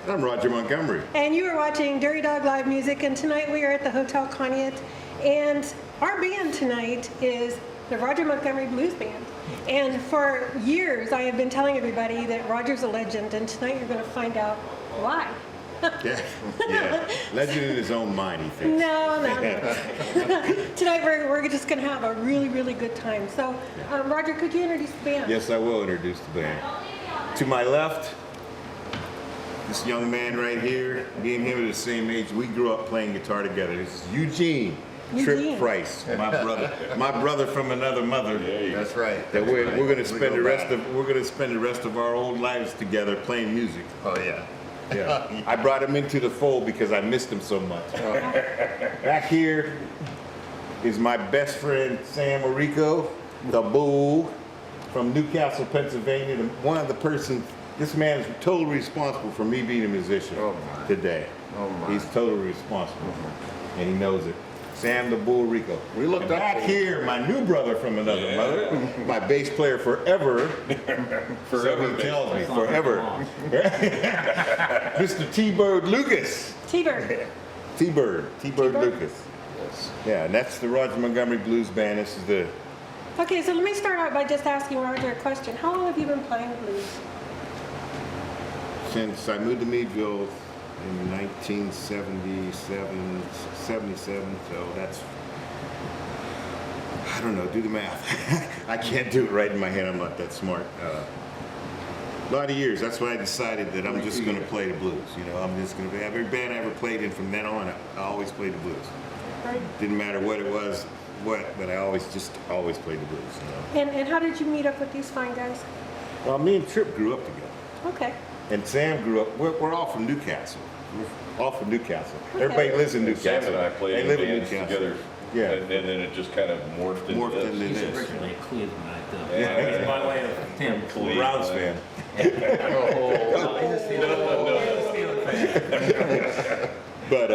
I'm Rodger Montgomery. And you are watching Dirty Dog Live Music, and tonight we are at the Hotel Conneaut, and our band tonight is the Rodger Montgomery Blues Band. And for years I have been telling everybody that Rodger's a legend, and tonight you're going to find out why. Yeah. Legend in his own mind, he thinks. No. Tonight we're just going to have a really, really good time. So, Rodger, could you introduce the band? Yes, I will introduce the band. To my left, this young man right here, me and him are the same age. We grew up playing guitar together. This is Eugene. Trip Price, my brother from another mother. That's right. That we're going to spend the rest of our old lives together playing music. Oh yeah. Yeah. I brought him into the fold because I missed him so much. Back here is my best friend Sam Orico, the Bull, from Newcastle, Pennsylvania. This man is totally responsible for me being a musician today. Oh my. He's totally responsible, and he knows it. Sam the Bull Rico. We looked up back here, my new brother from another mother, my bass player forever. So he tells me, forever. Mr. T-Bird Lucas. T-Bird. T-Bird Lucas. Yes. Yeah, and that's the Rodger Montgomery Blues Band. This is the... Okay, so let me start out by just asking Rodger a question. How long have you been playing blues? Since I moved to Meadville in 1977, so that's, I don't know, do the math. I can't do it right in my head, I'm not that smart. A lot of years, that's why I decided that I'm just going to play the blues. You know, I'm just going to, every band I ever played in from then on, I always played the blues. Right. Didn't matter what it was, but I always played the blues. You know? And how did you meet up with these fine guys? Well, me and Trip grew up together. Okay. And Sam grew up, we're all from Newcastle. We're all from Newcastle. Everybody lives in Newcastle. Sam and I played live in bands together. Yeah. And then it just kind of morphed into He's this. originally Cleveland, though. Yeah. He's my way of Tim. Cleveland. Browns fan. He's a Steelers fan. But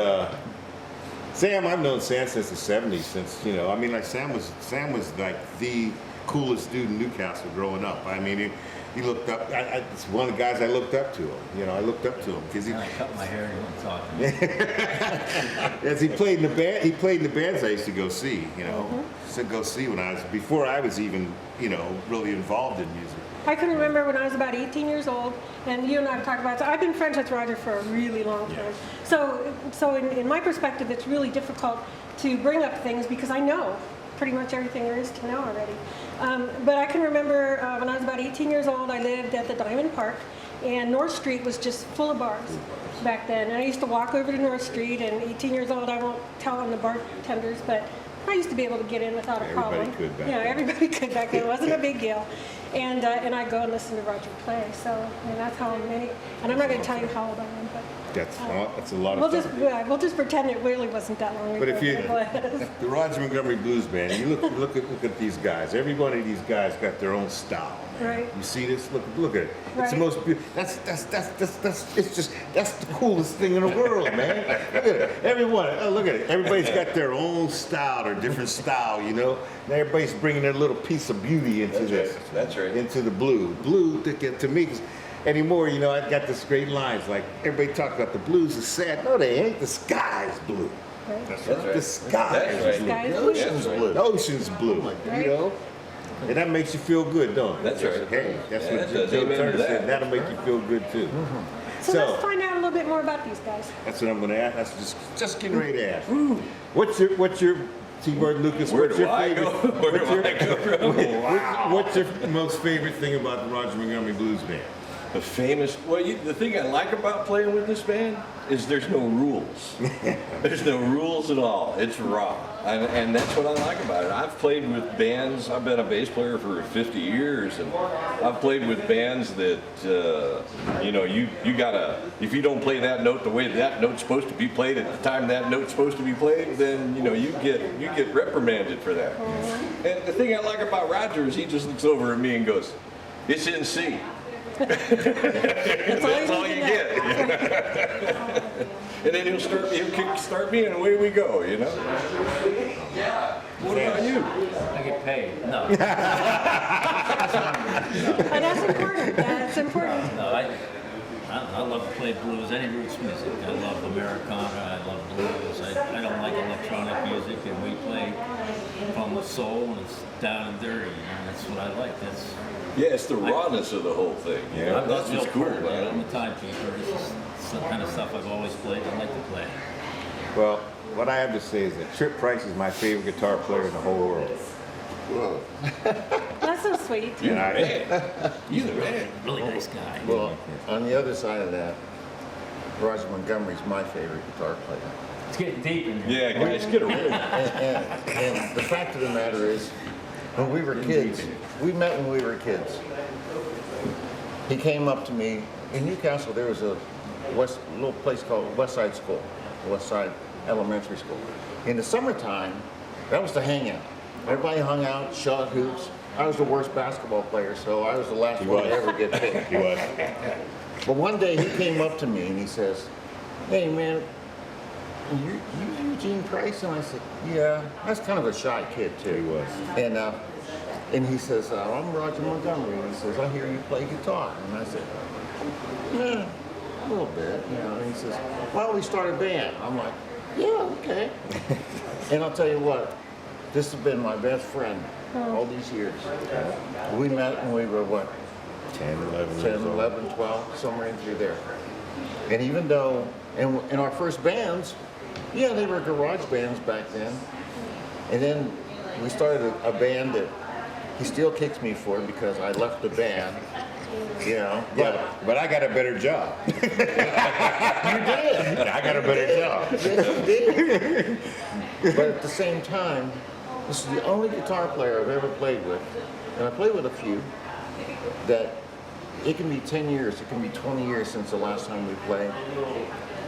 Sam, I've known Sam since the '70s. Since like Sam was like the coolest dude in Newcastle growing up. I mean, he looked up. It's one of the guys I looked up to. I looked up to him because he. I cut my hair and he wouldn't talk to me. As he played in the band, he played in the bands I used to go see. To go see before I was even really involved in music. I can remember when I was about 18 years old, and you and I have talked about it. So I've been friends with Rodger for a really long time. So in my perspective, it's really difficult to bring up things because I know pretty much everything there is to know already. But I can remember when I was about 18 years old, I lived at the Diamond Park, and North Street was just full of bars back then. And I used to walk over to North Street, and 18 years old, I won't tell on the bartenders, but I used to be able to get in without a problem. Everybody could back then. Everybody could back then. It wasn't a big deal. And I'd go and listen to Rodger play. So that's how many. And I'm not going to tell you how old I am, but That's a lot of time. we'll just pretend it really wasn't that long ago. But if the Rodger Montgomery Blues Band, you look at these guys. Every one of these guys got their own style. Man. Right. You see this? Look at it. Right. It's the most beautiful. That's the coolest thing in the world, man. Look at it. Everyone. Oh, look at it. Everybody's got their own style, their different style. And everybody's bringing their little piece of beauty into this. That's right. Into the blue. Blue to me. Anymore, I got this great lines like everybody talk about the blues is sad. No, they ain't. The sky's blue. Right. That's right. The sky's That's blue. right. Sky's The blue. ocean's That's blue. right. The ocean's blue. Right. And that makes you feel good, don't it? That's right. Hey, that's Yeah, what that does. Joe Amen Turner to that. said. That'll make you feel good too. So let's find out a little bit more about these guys. That's what I'm going to ask. That's just getting ready to ask. What's your T-Bird Lucas? Where what's do your I favorite? go? Where do I go from? What's your most favorite thing about the Rodger Montgomery Blues Band? The thing I like about playing with this band is there's no rules. There's no rules at all. It's raw. And that's what I like about it. I've played with bands, I've been a bass player for 50 years, and I've played with bands that, you gotta, if you don't play that note the way that note's supposed to be played at the time that note's supposed to be played, then, you get reprimanded for that. And the thing I like about Rodger is he just looks over at me and goes, it's in C. That's all you get. And then he'll start me and away we go, What about you? I get paid. No. That's important. That's important. No, I love to play blues, any roots music. I love Americana, I love blues. I don't like electronic music, and we play from the soul, and it's down and dirty. That's what I like. Yeah, it's the rawness of the whole thing. Yeah. That's what's cool about it. I'm a timekeeper. This is some kind of stuff I've always played. I like to play. Well, what I have to say is that Trip Price is my favorite guitar player in the whole world. Whoa. That's so sweet. You And I- man. You the man. Really nice guy. Well, on the other side of that, Rodger Montgomery's my favorite guitar player. It's getting deep in here. Yeah, guys, get a room. And the fact of the matter is, when we were kids, we met when we were kids. He came up to me, in Newcastle there was a little place called West Side School, West Side Elementary School. In the summertime, that was the hangout. Everybody hung out, shot hoops. I was the worst basketball player, so I was the last one to ever get picked. He was. But one day he came up to me and he says, "Hey man, you Eugene Price?" And I said, "Yeah." I was kind of a shy kid too. He was. And he says, "I'm Rodger Montgomery." And he says, "I hear you play guitar." And I said, "Yeah, a little bit, you know." And he says, "Why don't we start a band?" I'm like, "Yeah, okay." And I'll tell you what, this has been my best friend all these years. We met when we were what? 10, 11 10, years old. 11, 12, somewhere in through there. And even though, in our first bands, yeah, they were garage bands back then. And then we started a band that he still kicks me for because I left the band, you know. But I got a better job. You did. I got a better job. Yes, you did. But at the same time, this is the only guitar player I've ever played with, and I played with a few, that it can be 10 years, it can be 20 years since the last time we played.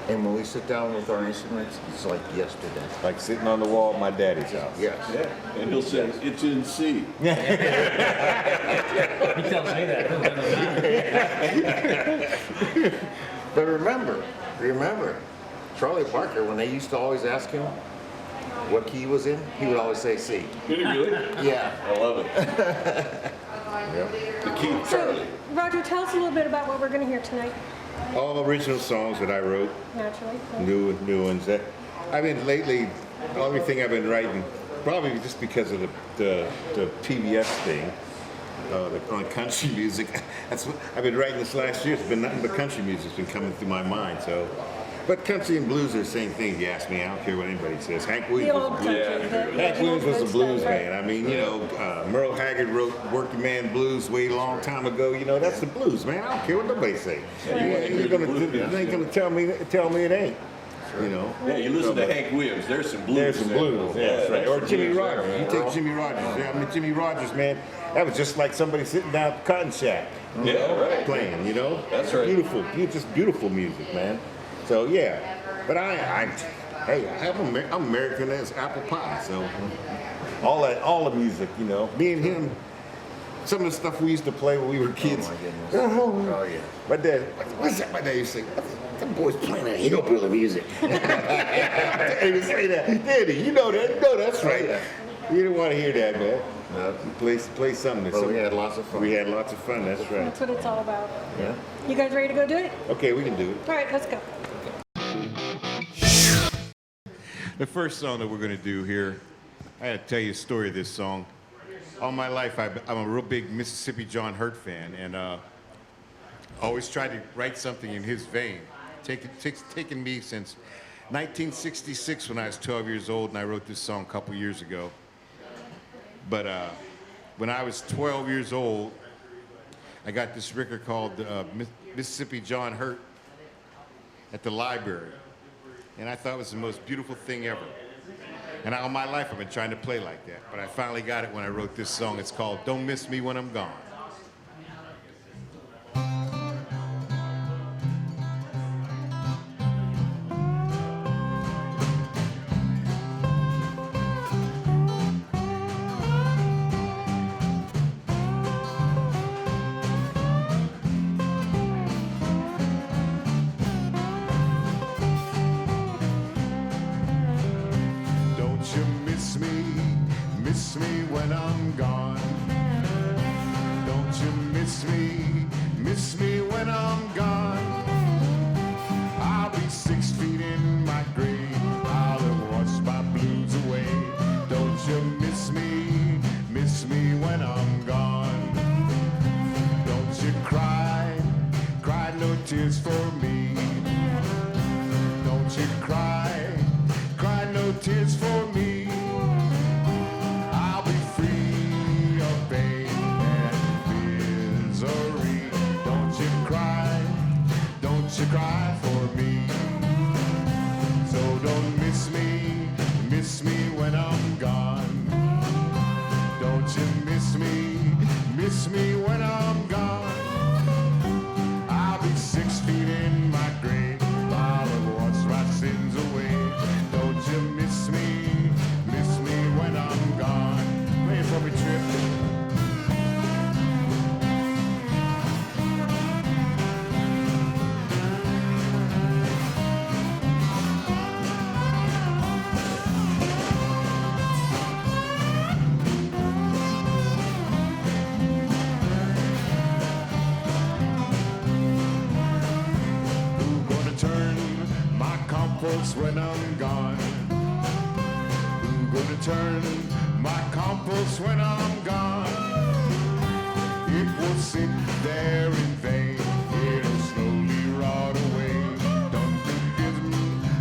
And when we sit down with our instruments, it's like yesterday. Like sitting on the wall at my daddy's house. Yes. Yeah, and he'll say, it's in C. He tells me that. But remember, Charlie Parker, when they used to always ask him what key he was in, he would always say C. Did he really? Yeah. I love it. The key, So, Charlie. Roger, tell us a little bit about what we're going to hear tonight, All original songs that I wrote, naturally. new ones. That I've been lately, everything I've been writing, probably just because of the PBS thing, on country music. That's what I've been writing this last year. It's been nothing but country music's been coming through my mind. So, but country and blues are the same thing. If you ask me, I don't care what anybody says. Hank The Williams old was a blues. country. Hank Williams was a blues right? man. I mean, you know, Merle Haggard wrote "Working Man Blues" way long time ago. You know, that's the blues, man. I don't care what nobody say. You ain't gonna tell me it ain't. You know. Yeah, you listen to Hank Williams, there's some blues. There's some there. blues, yeah, that's right. there's Or some Jimmy blues there, Rogers. man. You take Jimmy Rogers. Yeah, I mean, Jimmy Rogers, man, that was just like somebody sitting down at the Cotton Shack. you Yeah, know, right. Playing, you know? That's right. Beautiful, just beautiful music, man. So, yeah. But I'm American as apple pie, so all the music, you know. Me and him, some of the stuff we used to play when we were kids. Oh my goodness. Oh, yeah. My dad, what's that? My dad used to say, that boy's playing that hillbilly music. He would say that. Daddy, you know that. No, that's right. You didn't want to hear that, man. No. Play something. But we had lots of fun. We had lots of fun, that's right. That's what it's all about. Yeah. You guys ready to go do it? Okay, we can do it. All right, let's go. The first song that we're going to do here, I got to tell you a story of this song. All my life, I'm a real big Mississippi John Hurt fan, and always tried to write something in his vein. Taken me since 1966 when I was 12 years old, and I wrote this song a couple years ago. But when I was 12 years old, I got this record called Mississippi John Hurt at the library. And I thought it was the most beautiful thing ever. And all my life I've been trying to play like that. But I finally got it when I wrote this song. It's called Don't Miss Me When I'm Gone. Don't you miss me when I'm gone. Don't you miss me when I'm gone. tears for me. Don't you cry, cry no tears for me. I'll be free of pain and misery. Don't you cry for me. So don't miss me when I'm gone. Don't you miss me when I'm gone. I'll be 6 feet in my grave while I wash my sins away. Don't you miss me when I'm gone. Play it for me, Trip. Compost when I'm gone. Who's gonna turn my compost when I'm gone? It will sit there in vain. It'll slowly rot away. Don't forget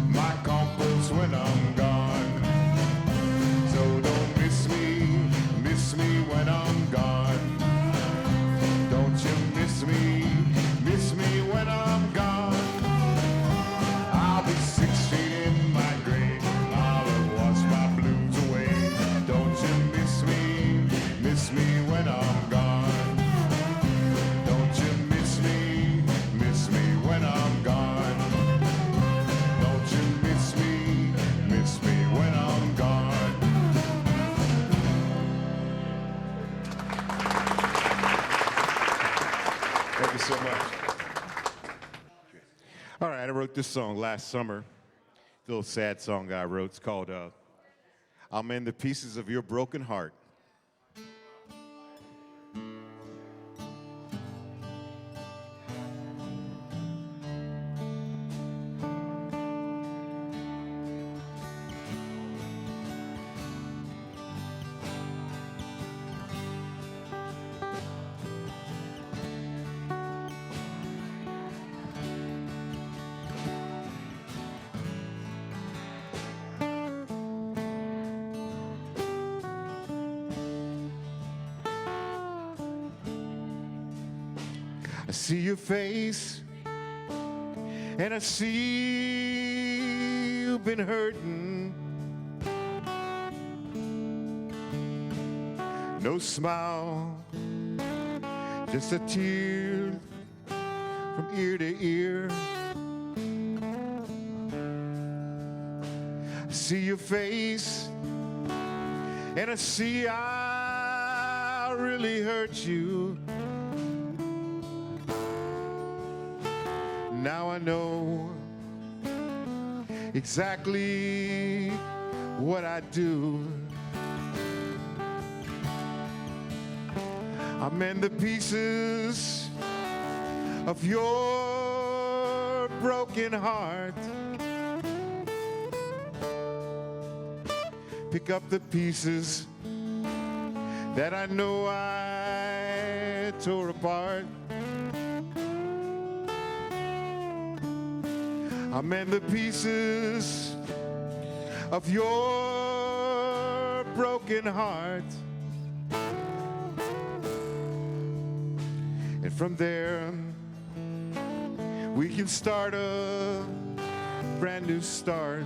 my compost when I'm gone. So don't miss me when I'm gone. Don't you miss me when I'm gone. I'll be 6 feet in my grave. I'll wash my blues away. Don't you miss me when I'm gone. Don't you miss me when I'm gone. Don't you miss me when I'm gone. Thank you so much. All right, I wrote this song last summer. A little sad song I wrote. It's called I'll Mend the Pieces of Your Broken Heart. I see your face, and I see you've been hurting. No smile, just a tear from ear to ear. I see your face, and I see I really hurt you. Now I know exactly what I do. I mend the pieces of your broken heart. Pick up the pieces that I know I tore apart. I mend the pieces of your broken heart. And from there, we can start a brand new start.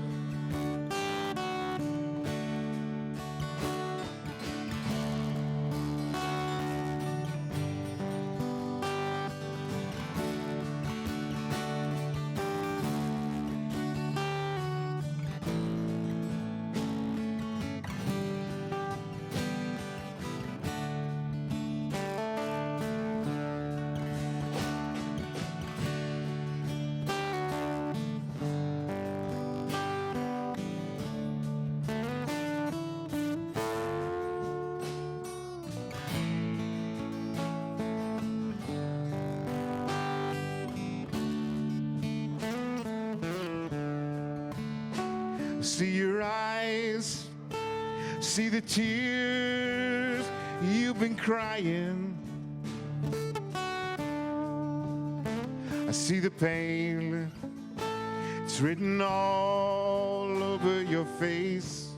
See your eyes, see the tears you've been crying. I see the pain, it's written all over your face.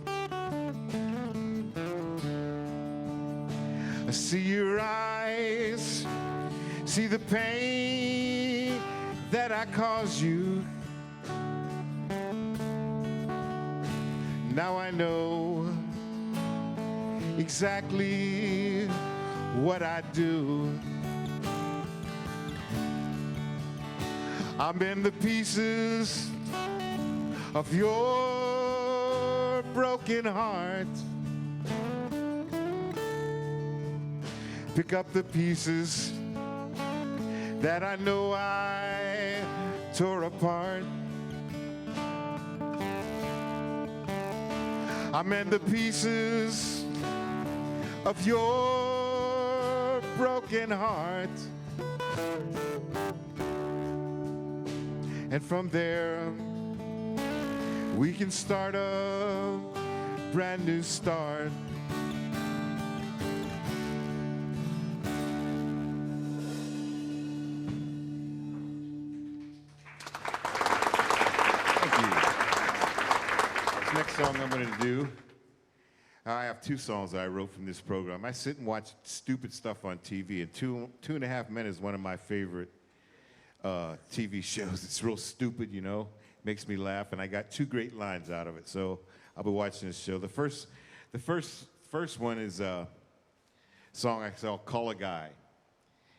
I see your eyes, see the pain that I caused you. Now I know exactly what I do. I'm in the pieces of your broken heart. Pick up the pieces that I know I tore apart. I'm in the pieces of your broken heart. And from there, we can start a brand new start. Next song I'm going to do, I have two songs that I wrote from this program. I sit and watch stupid stuff on TV, and Two and a Half Men is one of my favorite TV shows. It's real stupid, you know, makes me laugh, and I got two great lines out of it. So I'll be watching this show. The first one is a song I call a Guy,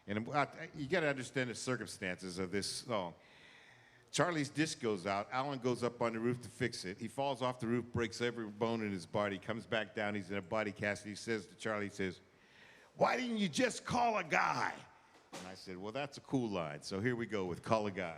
and you got to understand the circumstances of this song. Charlie's disc goes out. Alan goes up on the roof to fix it. He falls off the roof, breaks every bone in his body, comes back down. He's in a body cast. And he says to Charlie, he says, "Why didn't you just call a guy?" And I said, well, that's a cool line. So here we go with Call a Guy.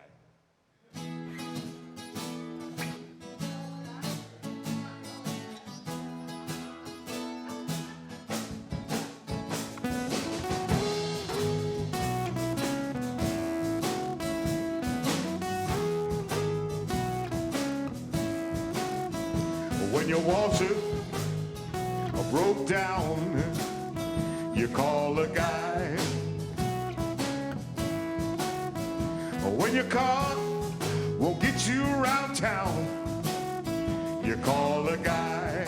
When your Walter broke down, you call a guy. When your car won't get you around town, you call a guy.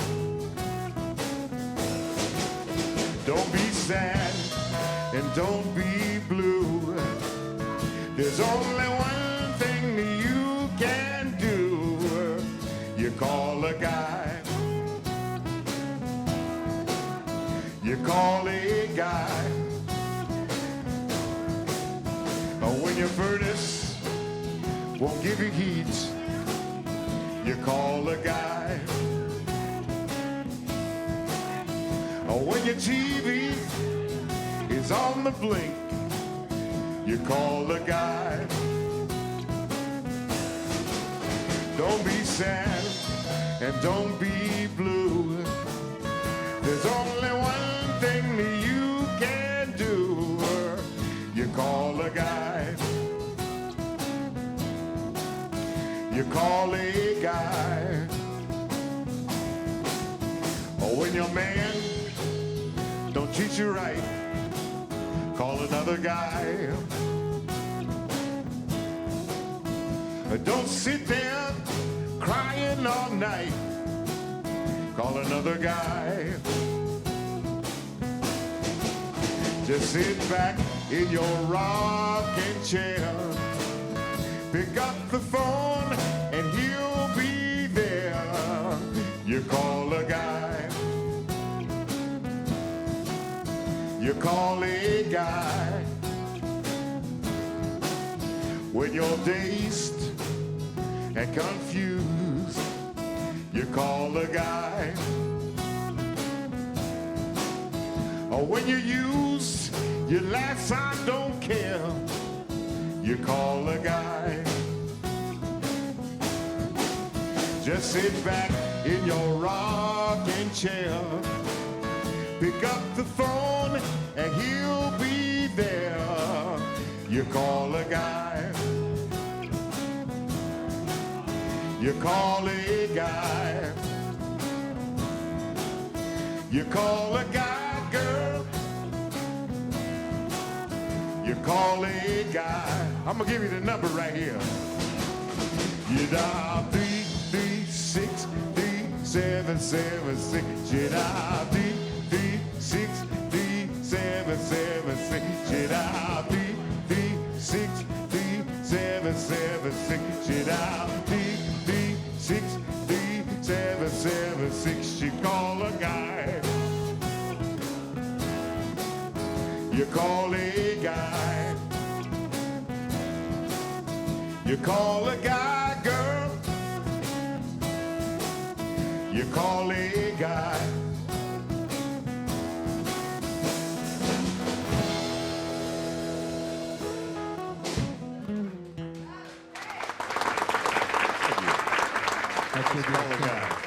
Don't be sad and don't be blue. There's only one thing that you can do. You call a guy. You call a guy. When your furnace won't give you heat, you call a guy. When your TV is on the blink, you call a guy. Don't be sad and don't be blue. There's only one thing that you can do. You call a guy. You call a guy. When your man don't treat you right, call another guy. Don't sit there crying all night, call another guy. Just sit back in your rocking chair, pick up the phone and he'll be there. You call a guy. You call a guy. When you're dazed and confused, you call a guy. Or when you use your last I don't care, you call a guy. Just sit back in your rocking chair, pick up the phone and he'll be there. You call a guy. You call a guy. You call a guy, girl. You call a guy. I'm gonna give you the number right here. You dial 336-3776. You dial 336-3776. You dial 336-3776. You dial 336-3776. You call a guy. You call a guy. You call a guy, girl. You call a guy. Call a guy.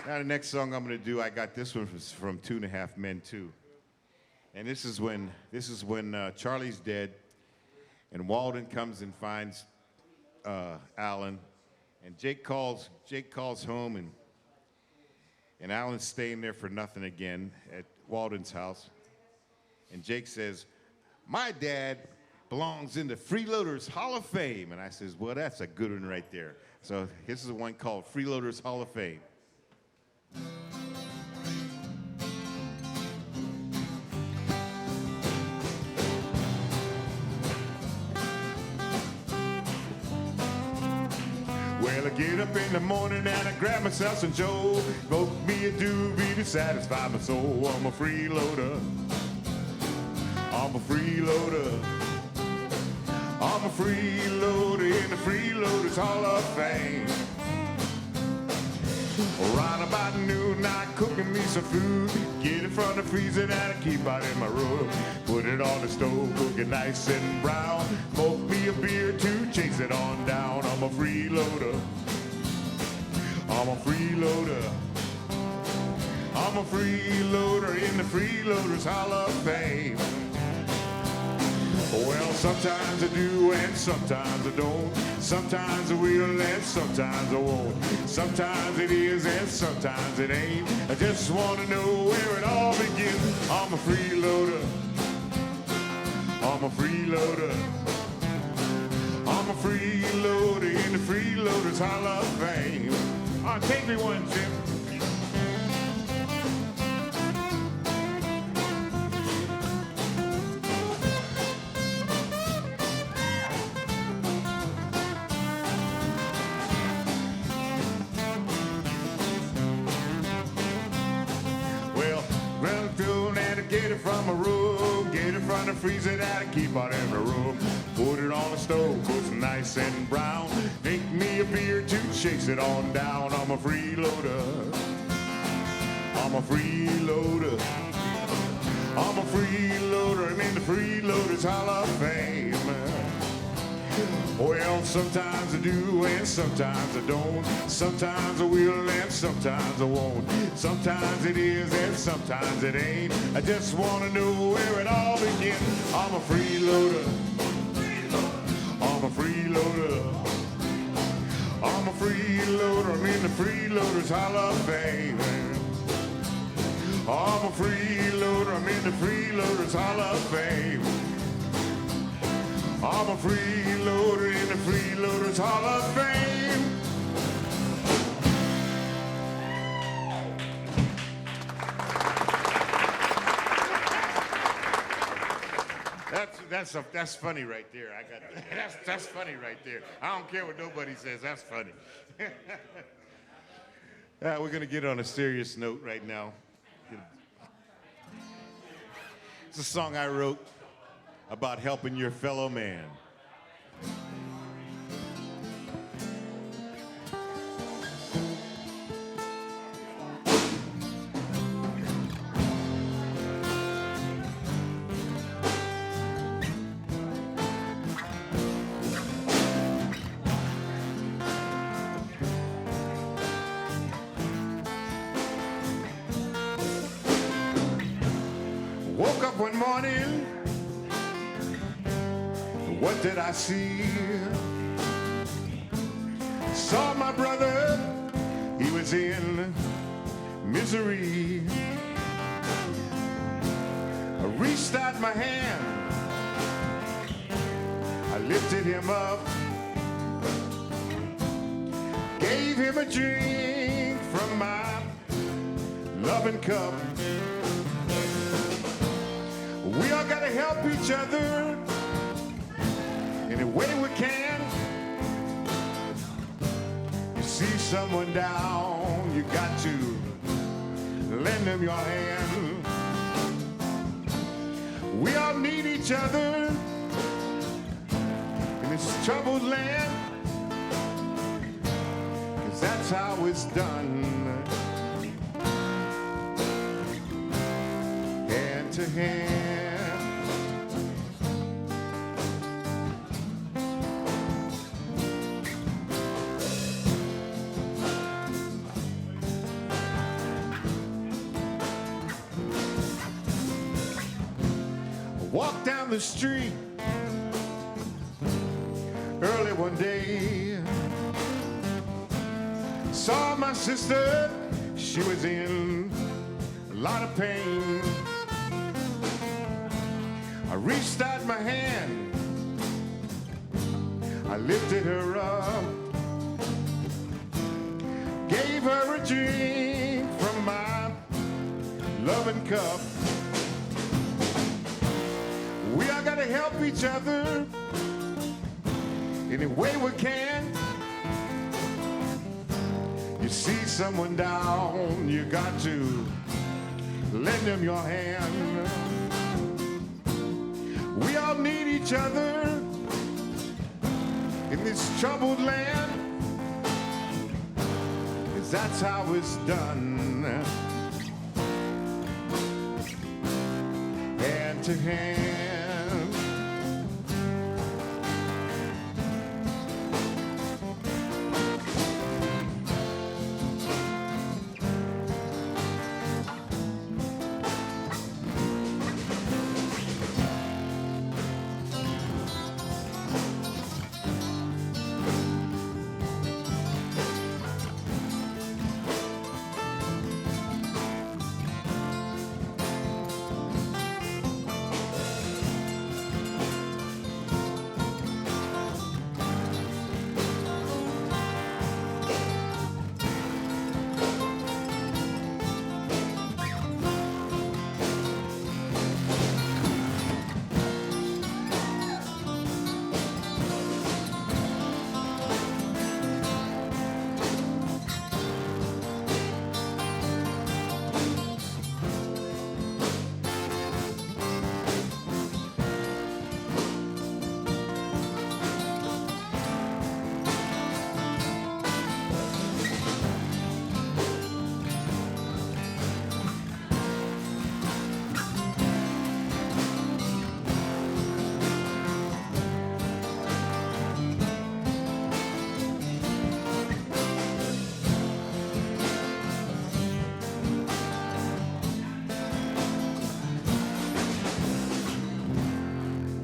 Now the next song I'm going to do, I got this one from 2.5 Men too. And this is when Charlie's dead, and Walden comes and finds Alan, and Jake calls home, and Alan's staying there for nothing again at Walden's house, and Jake says, "My dad belongs in the Freeloaders Hall of Fame," and I says, "Well, that's a good one right there." So this is the one called Freeloaders Hall of Fame. Well, I get up in the morning and I grab myself some Joe, smoke me a doobie to satisfy my soul. I'm a freeloader. I'm a freeloader. I'm a freeloader in the Freeloaders Hall of Fame. Around about noon, I cooking me some food. Get it from the freezer that I keep out in my room. Put it on the stove, cook it nice and brown. Smoke me a beer to chase it on down. I'm a freeloader. I'm a freeloader. I'm a freeloader in the Freeloaders Hall of Fame. Well, sometimes I do and sometimes I don't. Sometimes I will and sometimes I won't. Sometimes it is and sometimes it ain't. I just want to know where it all begins. I'm a freeloader. I'm a freeloader. I'm a freeloader in the Freeloaders Hall of Fame. Take me one, Jim. Get it from a room, get it from the freezer that I keep out in the room. Put it on the stove, cook it nice and brown. Make me a beer to chase it on down. I'm a freeloader. I'm a freeloader. I'm a freeloader, I'm in the Freeloaders Hall of Fame. Well, sometimes I do and sometimes I don't. Sometimes I will and sometimes I won't. Sometimes it is and sometimes it ain't. I just want to know where it all begins. I'm a freeloader. I'm a freeloader. I'm a freeloader. I'm in the Freeloaders Hall of Fame. I'm a freeloader. I'm in the Freeloaders Hall of Fame. I'm a freeloader in the Freeloaders Hall of Fame. That's funny right there. I got that's funny right there. I don't care what nobody says. That's funny. We're gonna get on a serious note right now. It's a song I wrote about helping your fellow man. Woke up one morning, what did I see? Saw my brother, he was in misery. I reached out my hand, lifted him up, gave him a drink from my loving cup. We all gotta help each other any way we can. You see someone down, you got to lend them your hand. We all need each other in this troubled land, 'cause that's how it's done. Hand to hand. Walked down the street early one day, saw my sister, she was in a lot of pain. I reached out my hand, I lifted her up, gave her a drink from my loving cup. We all gotta help each other any way we can. You see someone down, you got to lend them your hand. We all need each other in this troubled land, 'cause that's how it's done. Hand to hand.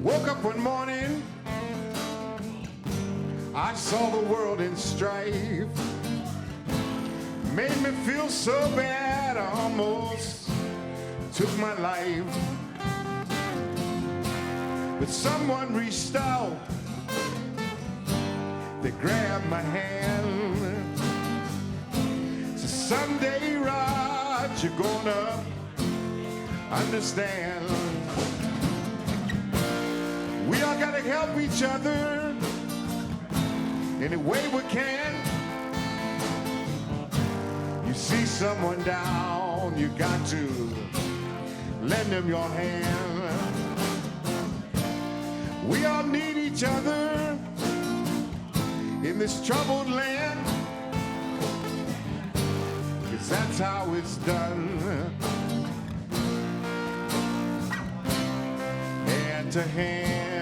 Woke up one morning, I saw the world in strife. Made me feel so bad, I almost took my life. But someone reached out, they grabbed my hand. So someday, Rod, you're gonna understand. We all gotta help each other any way we can. You see someone down, you got to lend them your hand. We all need each other in this troubled land, 'cause that's how it's done. Hand to hand.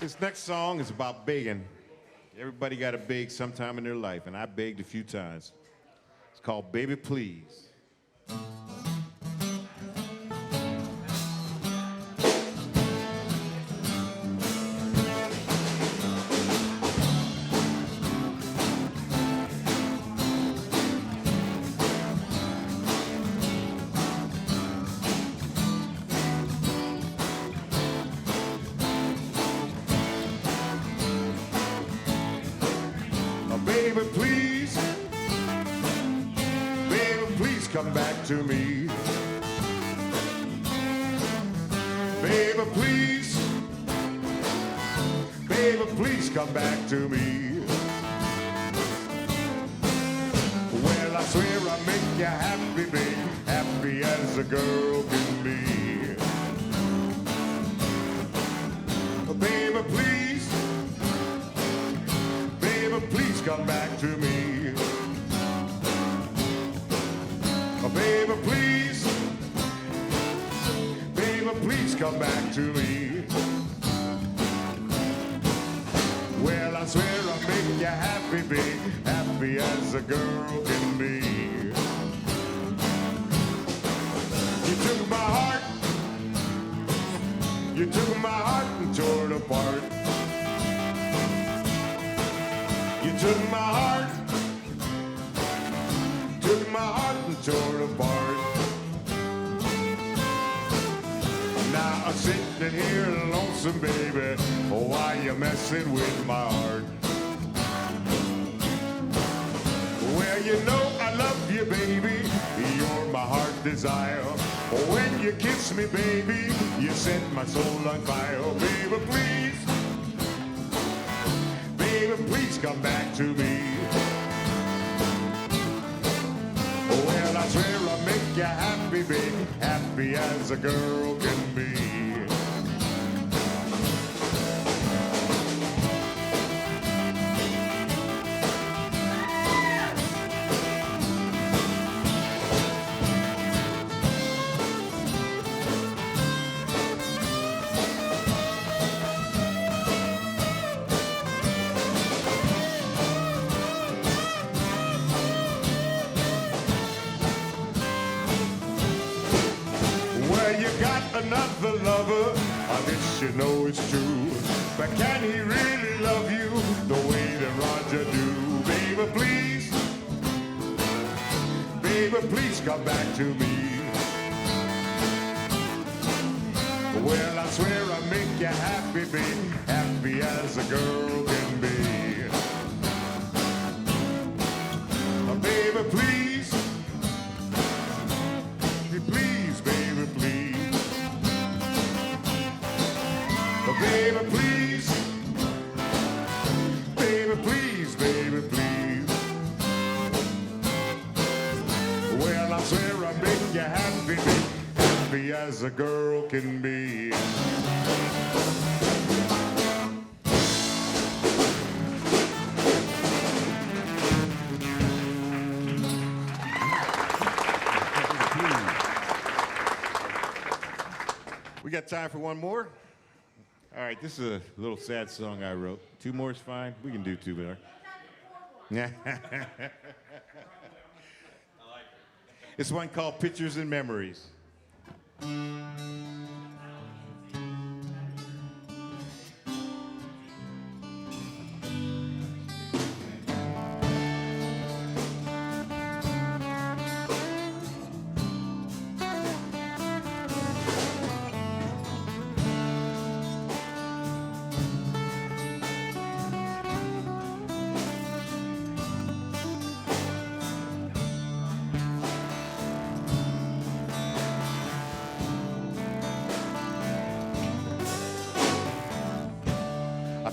This next song is about begging. Everybody got to beg sometime in their life, and I begged a few times. It's called Baby Please. Baby, please, baby, please come back to me. Baby, please, baby, please come back to me. Well, I swear I'll make you happy, baby, happy as a girl can be. Baby, please, please come back to me. Oh, baby, please, baby, please come back to me. Well, I swear I'll make you happy, baby, happy as a girl can be. You took my heart, you took my heart and tore it apart. You took my heart and tore it apart. Now I'm sitting here lonesome, baby. Oh, why you messing with my heart? Well, you know I love you, baby. You're my heart desire. When you kiss me, baby, you set my soul on fire. Oh, baby, please. Baby, please come back to me. Well, I swear I'll make you happy, baby, happy as a girl can be. Another lover, I guess you know it's true. But can he really love you the way that Rodger do? Baby, please come back to me. Well, I swear I'll make you happy, baby, happy as a girl can be. Baby, please, please, baby, please. Baby, please, baby, please, baby, please. Well, I swear I'll make you happy, happy as a girl can be. We got time for one more. All right, this is a little sad song I wrote. Two more is fine. We can do two more. It's one called Pictures and Memories.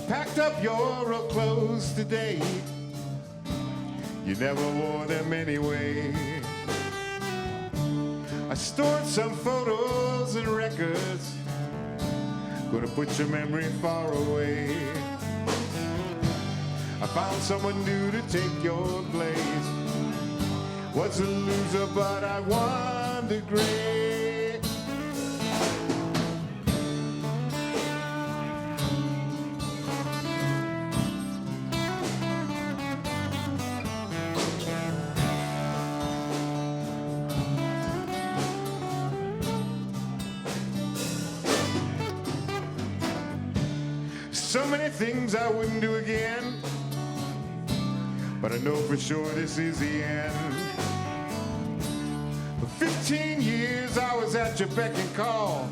Packed up your old clothes today. You never wore them anyway. I stored some photos and records. Gonna put your memory far away. I found someone new to take your place. Was a loser, but I won the great. So many things I wouldn't do again, but I know for sure this is the end. For 15 years I was at your beck and call.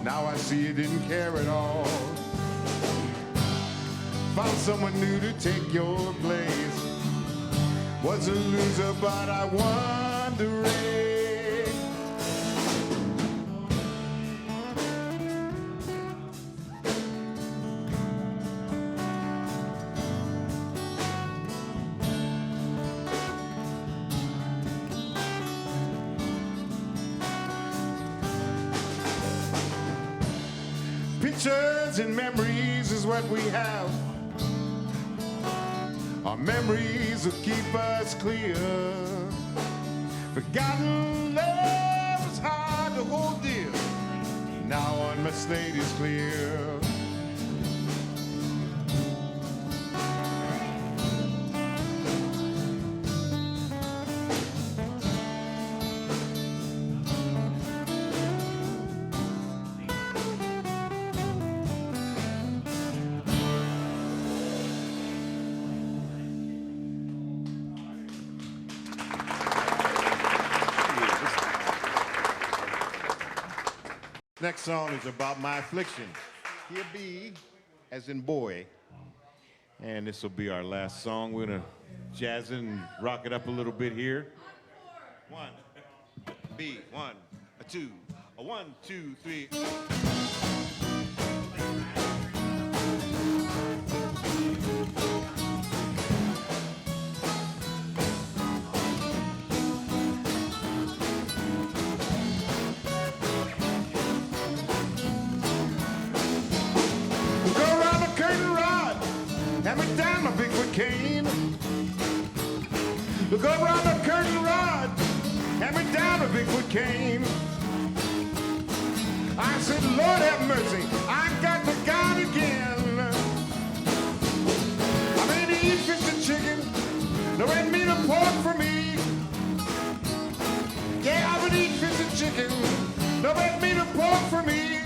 Now I see you didn't care at all. Found someone new to take your place. Was a loser, but I won the race. Pictures and memories is what we have. Our memories will keep us clear. Forgotten love is hard to hold dear. Now on my slate is clear. Next song is about my affliction. Here be, as in boy. And this will be our last song. We're gonna jazz it and rock it up a little bit here. One, B, 1, a 2, a 1, 2, 3. Hand me down my Bigfoot cane. Look around the curtain rod. Hand me down my Bigfoot cane. I said, Lord have mercy, I got to God again. I made to eat fish and chicken. No red meat or pork for me. Yeah, I would eat fish and chicken. No red meat or pork for me.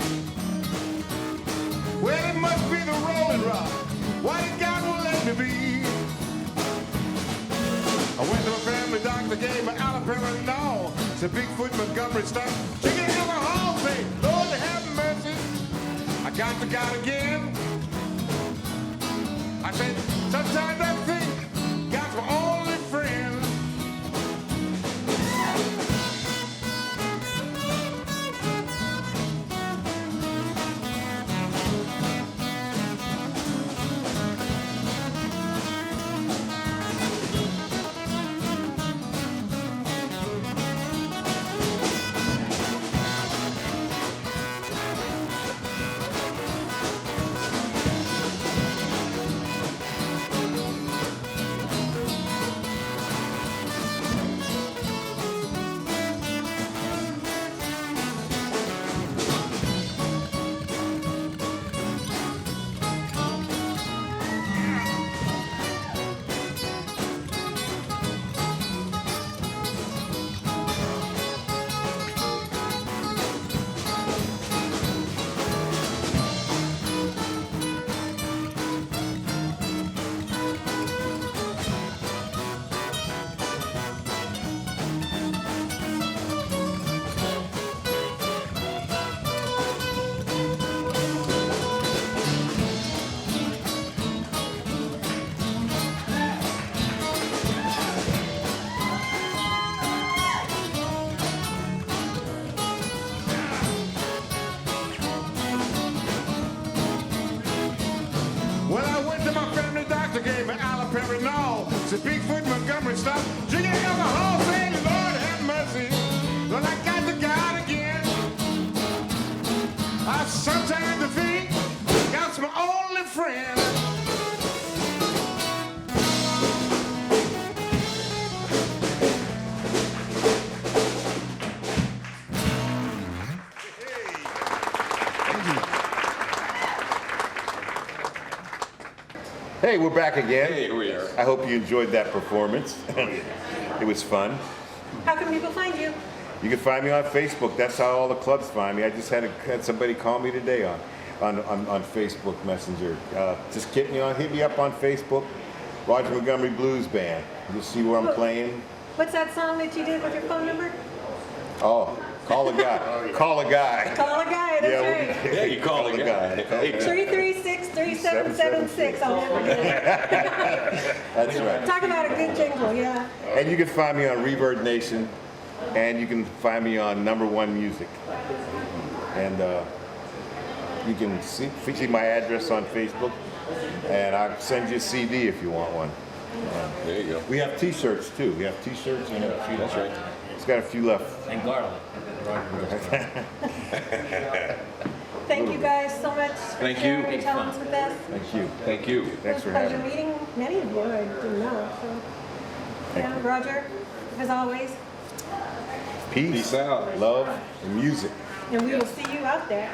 Well, it must be the Rolling Rock. Why did God won't let me be? I went to a family doctor, gave me allopurinol. Said Bigfoot Montgomery stuff. Chicken in the hall, say, Lord have mercy. I got to God again. I said, sometimes I think God's my only friend. Said Bigfoot Montgomery stop. Drinking alcohol, saying, Lord have mercy. Well, I got to God again. I sometimes think God's my only friend. Hey, we're back again. Hey, here we are. I hope you enjoyed that performance. It was fun. How can people find you? You can find me on Facebook. That's how all the clubs find me. I just had somebody call me today on. on Facebook Messenger. Just hit me up on Facebook, Rodger Montgomery Blues Band. You'll see where I'm playing. What's that song that you did with your phone number? Oh, call a guy. Call a guy. Call a guy, that's right. Yeah, you call a guy. 336-3776, I'll never forget it. That's right. Talk about a good jingle, yeah. And you can find me on Reverb Nation, and you can find me on Number One Music. And you can see my address on Facebook, and I'll send you a CD if you want one. There you go. We have T-shirts too. We have T-shirts and a few. That's right. It's got a few left. And garlic. Thank you guys so much for Thank you. sharing your talents with us. Thank you. Thank you. It Thanks was for a pleasure having me. meeting many of you I didn't know. So. Yeah, Roger, as always, Peace, Peace out. love, and music. and we will see you out there.